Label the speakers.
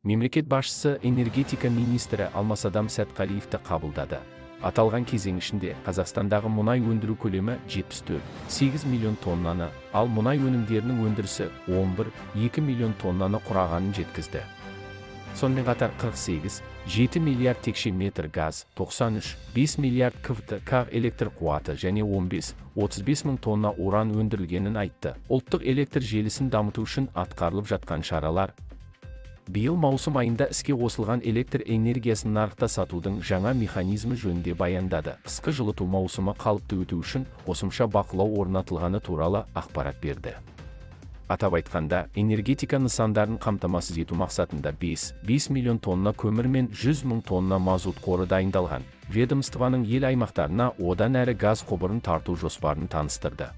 Speaker 1: Мемлекет басшысы энергетика министрі Алмасадам Сәтқалиевті қабылдады. Аталған кезең ішінде Қазақстандағы мұнай өндіру көлемі 74,8 миллион тоннаны, ал мұнай өнімдерінің өндірісі 11,2 миллион тоннаны құрағанын жеткізді. Сонымен қатар 48,7 миллиард текше метр газ, 93,5 миллиард квт электр қуаты және 15,35 мың тонна уран өндірілгенін айтты. Ұлттық электр желісін дамыту үшін атқарылып жатқан шаралар. Биыл маусым айында іске қосылған электр энергиясын нарықта сатудың жаңа механизмі жөнінде баяндады. Қысқы жылыту маусымы қалыпты өту үшін қосымша бақылау орнатылғаны туралы ақпарат берді. Атап айтқанда, энергетика нысандарын қамтамасыз ету мақсатында 5 миллион тонна көмір мен 100 мың тонна мазут қоры дайындалған. Ведомствоның ел аймақтарына одан әрі газ құбырын тарту жоспарын таныстырды.